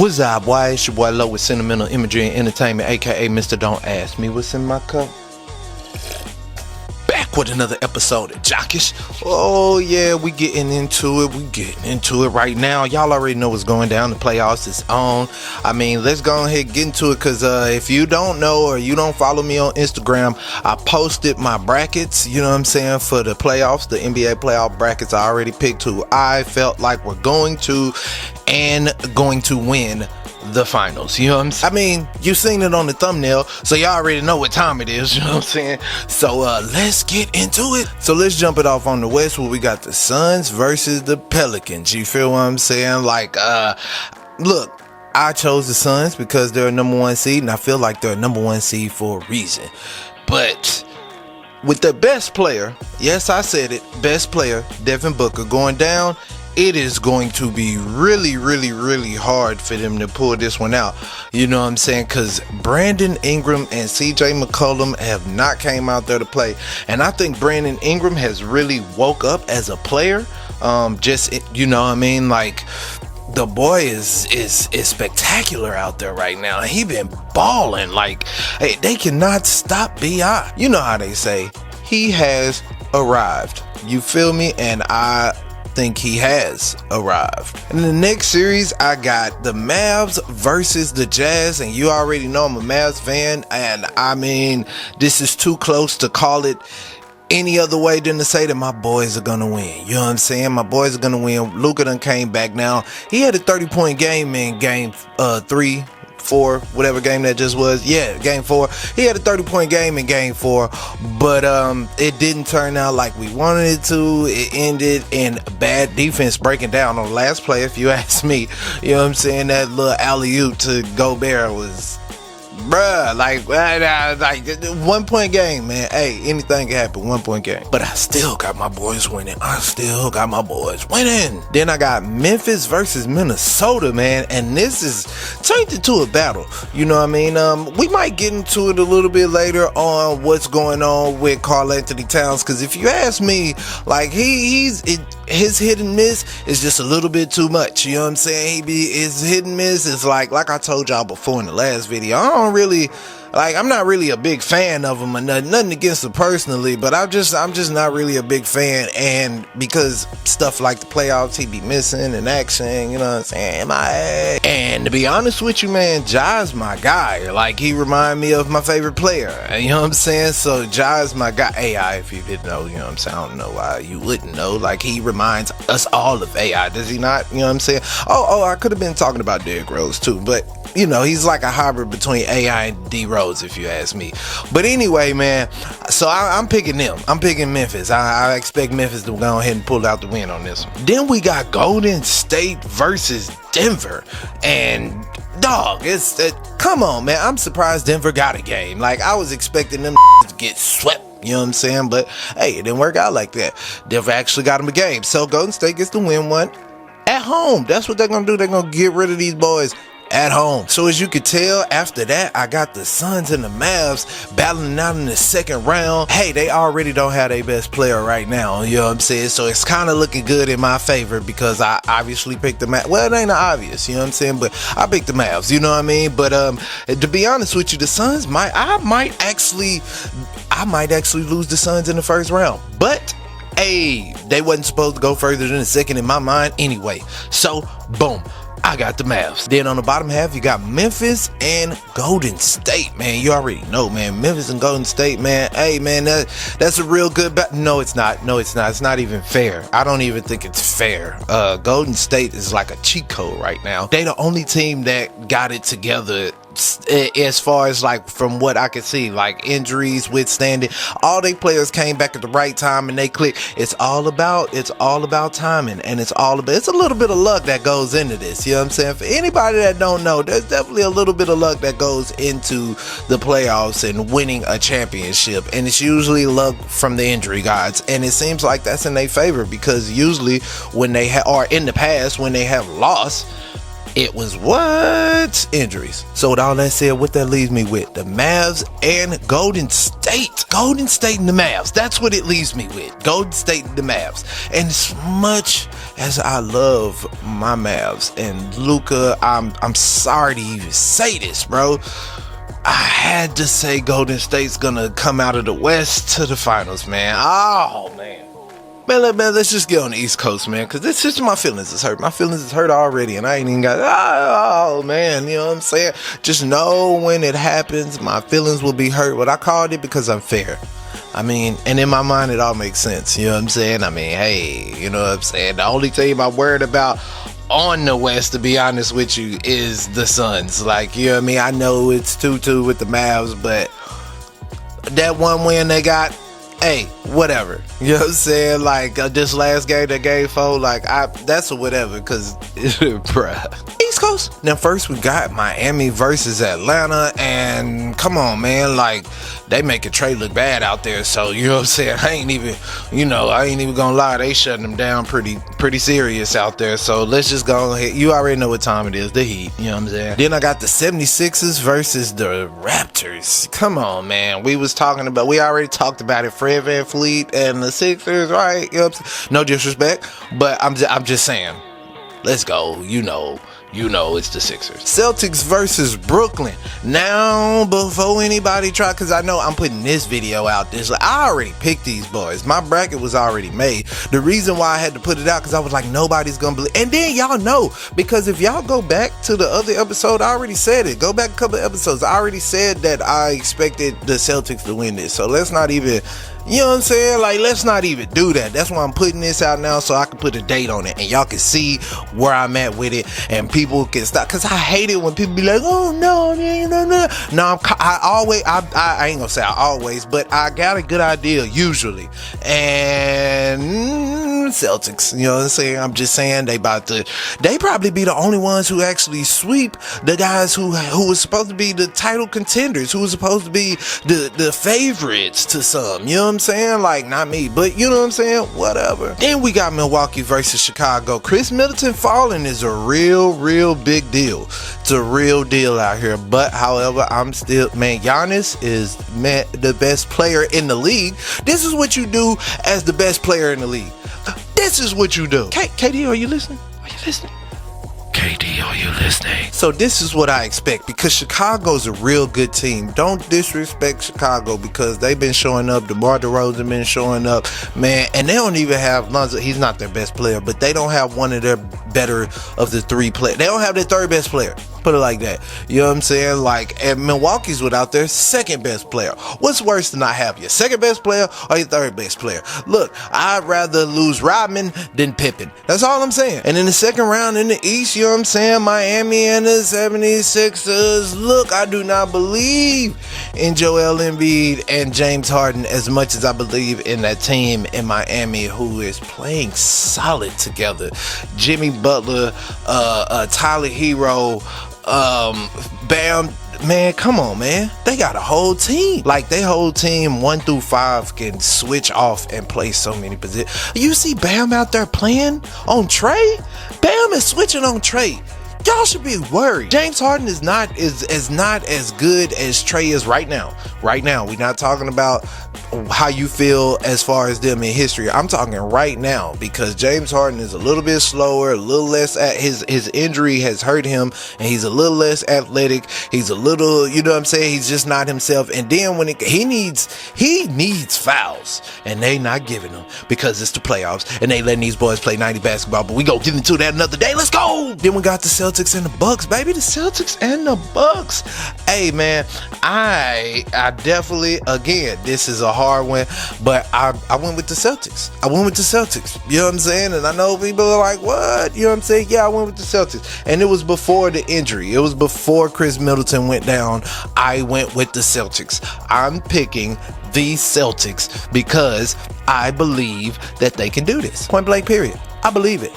What's up, boy? It's your boy Low with Sentimental Imagery and Entertainment, aka Mr. Don't Ask Me What's in My Cup. Back with another episode of Jockish. Oh yeah, we getting into it right now. Y'all already know what's going down. The playoffs is on. I mean, let's go ahead and get into it, because if you don't know or you don't follow me on Instagram, I posted my brackets, you know what I'm saying, for the playoffs, the NBA playoff brackets. I already picked who I felt like were going to win the finals. You know what I'm saying? I mean, you seen it on the thumbnail, so y'all already know what time it is, you know what I'm saying? So let's get into it. So let's jump it off on the West, where we got the Suns versus the Pelicans. You feel what I'm saying? Like, look, I chose the Suns because they're a number one seed, and I feel like they're a number one seed for a reason. But with the best player, yes, I said it, best player, Devin Booker, going down, it is going to be really hard for them to pull this one out. You know what I'm saying? Because Brandon Ingram and CJ McCollum have not came out there to play. And I think Brandon Ingram has really woke up as a player. You know what I mean? Like, the boy is spectacular out there right now. He been balling. Like, hey, they cannot stop B.I. You know how they say, he has arrived. You feel me? And I think he has arrived. In the next series, I got the Mavs versus the Jazz, and you already know I'm a Mavs fan, and I mean, this is too close to call it any other way than to say that my boys are gonna win. You know what I'm saying? My boys are gonna win. Luka done came back now. He had a 30-point game in game 3, 4, whatever game that just was. Yeah, game 4. He had a 30-point game in game 4, but it didn't turn out like we wanted it to. It ended in bad defense breaking down on the last play, if you ask me. You know what I'm saying? That little alley-oop to Gobert was, bruh, like 1-point game, man. Hey, anything can happen, 1-point game. But I still got my boys winning. Then I got Memphis versus Minnesota, man, and this is turned into a battle. You know what I mean? We might get into it a little bit later on what's going on with Karl-Anthony Towns, because if you ask me, like, his hit and miss is just a little bit too much. You know what I'm saying? His hit and miss is like I told y'all before in the last video, I'm not really a big fan of him, or nothing against him personally, but I'm just not really a big fan. And because stuff like the playoffs, he be missing in action, you know what I'm saying? And to be honest with you, man, Ja's my guy. Like, he remind me of my favorite player, you know what I'm saying? So Ja's my guy. AI, if you didn't know, you know what I'm saying? I don't know why you wouldn't know. Like, he reminds us all of AI, does he not? You know what I'm saying? Oh, I could have been talking about Derrick Rose too, but you know, he's like a hybrid between AI and D Rose, if you ask me. But anyway, man, so I'm picking them. I'm picking Memphis. I expect Memphis to go ahead and pull out the win on this one. Then we got Golden State versus Denver. And dog, come on, man. I'm surprised Denver got a game. Like, I was expecting them to get swept. You know what I'm saying? But hey, it didn't work out like that. Denver actually got them a game. So Golden State gets to win one at home. That's what they're going to do. They're going to get rid of these boys at home. So as you could tell, after that, I got the Suns and the Mavs battling out in the second round. Hey, they already don't have their best player right now, you know what I'm saying? So it's kind of looking good in my favor, because I obviously picked the Mavs. Well, it ain't obvious, you know what I'm saying? But I picked the Mavs, you know what I mean? But to be honest with you, the Suns I might actually lose the Suns in the first round. But hey, they wasn't supposed to go further than the second in my mind anyway. So boom, I got the Mavs. Then on the bottom half, you got Memphis and Golden State, man. You already know, man. Memphis and Golden State, man. Hey, man, that's a real good battle. No, it's not. It's not even fair. I don't even think it's fair. Golden State is like a cheat code right now. They the only team that got it together, as far as like from what I can see, like injuries withstanding, all they players came back at the right time and they click. It's all about timing, and it's a little bit of luck that goes into this. You know what I'm saying? For anybody that don't know, there's definitely a little bit of luck that goes into the playoffs and winning a championship, and it's usually luck from the injury gods, and it seems like that's in their favor, because usually when they or in the past when they have lost, it was injuries. So with all that said, what that leaves me with, the Mavs and Golden State. Golden State and the Mavs. That's what it leaves me with. Golden State and the Mavs. And as much as I love my Mavs and Luka, I'm sorry to even say this, bro. I had to say Golden State's gonna come out of the West to the finals, man. Oh, man. Man, let's just get on the East Coast, man, because this is my feelings is hurt. My feelings is hurt already, and I ain't even got, oh, man, you know what I'm saying? Just know when it happens, my feelings will be hurt, but I called it because I'm fair. I mean, and in my mind, it all makes sense, you know what I'm saying? I mean, hey, you know what I'm saying? The only team I'm worried about on the West, to be honest with you, is the Suns. Like, you know what I mean? I know it's 2-2 with the Mavs, but that one win they got, hey, whatever. You know what I'm saying? Like, this last game, that game 4, like, that's a whatever, because, bruh. East Coast. Now, first we got Miami versus Atlanta, and come on, man, like, they making Trey look bad out there, so, you know what I'm saying? I ain't even gonna lie, they shutting them down pretty serious out there, so let's just go ahead. You already know what time it is, the Heat, you know what I'm saying? Then I got the 76ers versus the Raptors. Come on, man, we already talked about it, Fred VanVleet and the Sixers, right? You know what I'm saying? No disrespect, but I'm just saying, let's go, you know it's the Sixers. Celtics versus Brooklyn. Now, before anybody try, because I know I'm putting this video out, I already picked these boys. My bracket was already made. The reason why I had to put it out, because I was like, nobody's gonna believe. And then y'all know, because if y'all go back to the other episode, I already said it. Go back a couple episodes. I already said that I expected the Celtics to win this. So let's not even, you know what I'm saying? Like, let's not even do that. That's why I'm putting this out now, so I can put a date on it and y'all can see where I'm at with it, and people can stop. Because I hate it when people be like, oh no. No, I ain't gonna say I always, but I got a good idea usually. And Celtics, you know what I'm saying? I'm just saying they probably be the only ones who actually sweep the guys who was supposed to be the title contenders, who was supposed to be the favorites to some, you know what I'm saying? Like, not me, but you know what I'm saying? Whatever. Then we got Milwaukee versus Chicago. Chris Middleton falling is a real big deal. It's a real deal out here. But however, I'm still, man, Giannis is the best player in the league. This is what you do as the best player in the league. This is what you do. KD, are you listening? KD, are you listening? So this is what I expect, because Chicago's a real good team. Don't disrespect Chicago, because they've been showing up. DeMar DeRozan been showing up, man, and they don't even have Lonzo. He's not their best player, but they don't have one of their better of the three players. They don't have their third best player. Put it like that. You know what I'm saying? Like, and Milwaukee's without their second best player. What's worse than not have your second best player or your third best player? Look, I'd rather lose Rodman than Pippen. That's all I'm saying. And in the second round in the East, you know what I'm saying? Miami and the 76ers. Look, I do not believe in Joel Embiid and James Harden as much as I believe in that team in Miami, who is playing solid together. Jimmy Butler, Tyler Hero, Bam, man, come on, man. They got a whole team. Like, their whole team 1 through 5 can switch off and play so many positions. You see Bam out there playing on Trey? Bam is switching on Trey. Y'all should be worried. James Harden is not as good as Trey is right now. Right now, we're not talking about how you feel as far as them in history. I'm talking right now, because James Harden is a little bit slower, a little less at his injury has hurt him, and he's a little less athletic. He's a little, you know what I'm saying? He's just not himself. And then when he needs fouls, and they not giving them, because it's the playoffs and they letting these boys play 90 basketball. But we go get into that another day. Let's go. Then we got the Celtics and the Bucks, baby. The Celtics and the Bucks. Hey, man, I definitely, again, this is a hard one, but I went with the Celtics. You know what I'm saying? And I know people are like, what? You know what I'm saying? Yeah, I went with the Celtics. And it was before the injury. It was before Chris Middleton went down. I went with the Celtics. I'm picking the Celtics because I believe that they can do this. Point blank, period. I believe it.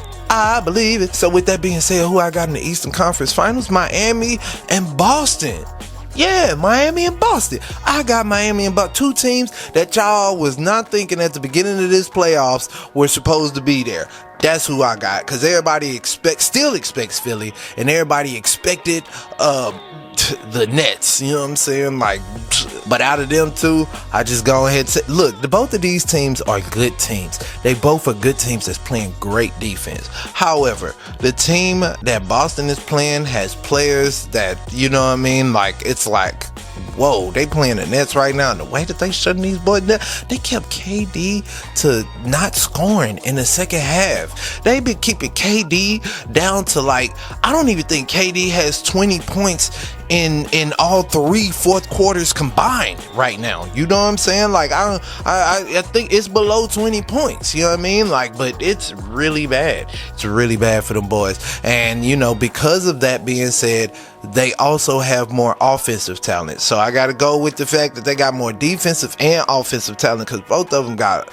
So with that being said, who I got in the Eastern Conference Finals? Miami and Boston. Yeah, Miami and Boston. I got Miami and Boston, two teams that y'all was not thinking at the beginning of this playoffs were supposed to be there. That's who I got, because everybody still expects Philly, and everybody expected the Nets. You know what I'm saying? Like, but out of them two, I just go ahead and say, look, both of these teams are good teams. They both are good teams that's playing great defense. However, the team that Boston is playing has players that, you know what I mean? Like, it's like, whoa, they playing the Nets right now, and the way that they shutting these boys down, they kept KD to not scoring in the second half. They been keeping KD down to, like, I don't even think KD has 20 points in all three fourth quarters combined right now. You know what I'm saying? Like, I think it's below 20 points. You know what I mean? Like, but it's really bad. It's really bad for them boys. And, you know, because of that being said, they also have more offensive talent. So I got to go with the fact that they got more defensive and offensive talent, because both of them got,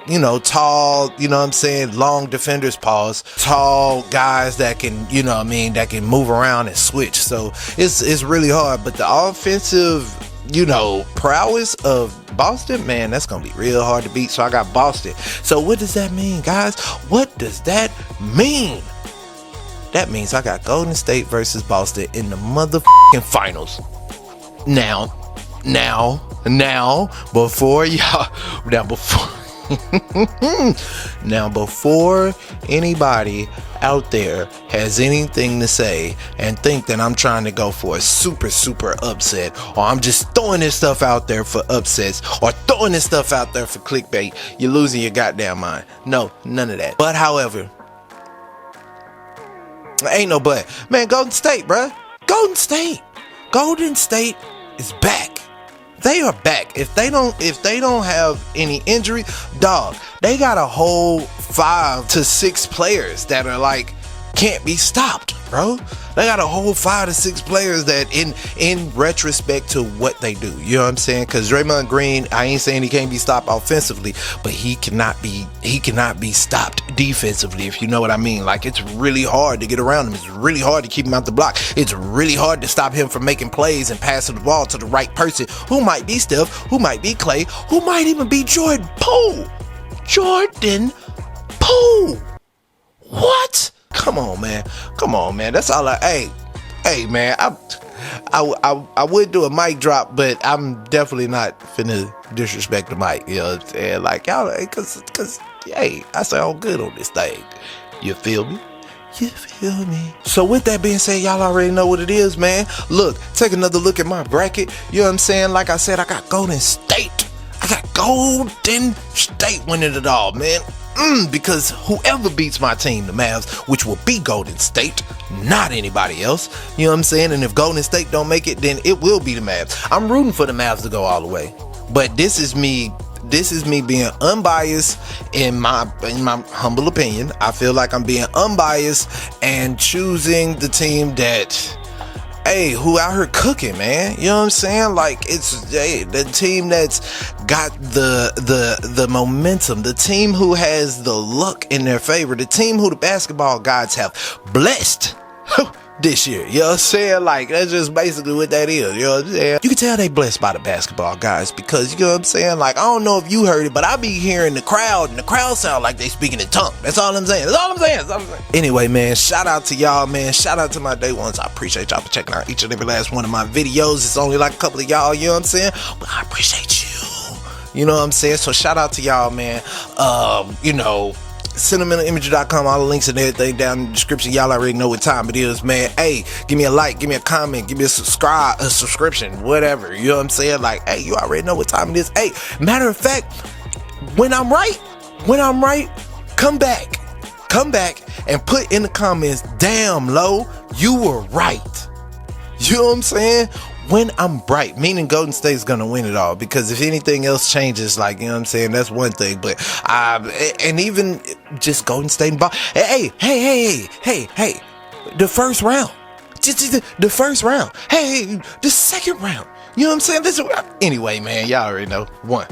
you know, tall, you know what I'm saying, long defenders, pause, tall guys that can, you know what I mean, that can move around and switch. So it's really hard. But the offensive, you know, prowess of Boston, man, that's going to be real hard to beat. So I got Boston. So what does that mean, guys? What does that mean? That means I got Golden State versus Boston in the motherfucking finals. Now, before anybody out there has anything to say and think that I'm trying to go for a super upset, or I'm just throwing this stuff out there for upsets, or throwing this stuff out there for clickbait, you're losing your goddamn mind. No, none of that. But however, ain't no but. Man, Golden State, bruh. Golden State is back. They are back. If they don't have any injury, dog, they got a whole 5 to 6 players that are like, can't be stopped, bro. They got a whole 5 to 6 players that in retrospect to what they do, you know what I'm saying? Because Draymond Green, I ain't saying he can't be stopped offensively, but he cannot be stopped defensively, if you know what I mean. Like, it's really hard to get around him. It's really hard to keep him out the block. It's really hard to stop him from making plays and passing the ball to the right person, who might be Steph, who might be Clay, who might even be Jordan Poole. What? Come on, man. That's all hey, man. I would do a mic drop, but I'm definitely not finna disrespect the mic. You know what I'm saying? Like, y'all, cause hey, I sound good on this thing. You feel me? So with that being said, y'all already know what it is, man. Look, take another look at my bracket. You know what I'm saying? Like I said, I got Golden State winning it all, man. Because whoever beats my team, the Mavs, which will be Golden State, not anybody else, you know what I'm saying? And if Golden State don't make it, then it will be the Mavs. I'm rooting for the Mavs to go all the way. But this is me being unbiased in my humble opinion. I feel like I'm being unbiased and choosing the team that, hey, who out here cooking, man. You know what I'm saying? Like, it's the team that's got the momentum, the team who has the luck in their favor, the team who the basketball gods have blessed this year. You know what I'm saying? Like, that's just basically what that is. You know what I'm saying? You can tell they blessed by the basketball guys, because, you know what I'm saying? Like, I don't know if you heard it, but I be hearing the crowd, and the crowd sound like they speaking in tongue. That's all I'm saying. Anyway, man, shout out to y'all, man. Shout out to my day ones. I appreciate y'all for checking out each and every last one of my videos. It's only like a couple of y'all, you know what I'm saying? But I appreciate you. You know what I'm saying? So shout out to y'all, man. You know, sentimentalimagery.com, all the links and everything down in the description. Y'all already know what time it is, man. Hey, give me a like, give me a comment, give me a subscription, whatever. You know what I'm saying? Like, hey, you already know what time it is. Hey, matter of fact, when I'm right, come back and put in the comments, damn, Low, you were right. You know what I'm saying? When I'm right, meaning Golden State's gonna win it all, because if anything else changes, like, you know what I'm saying, that's one thing. But and even just Golden State and hey, the first round, just the first round, hey, the second round, you know what I'm saying? Anyway, man, y'all already know. 1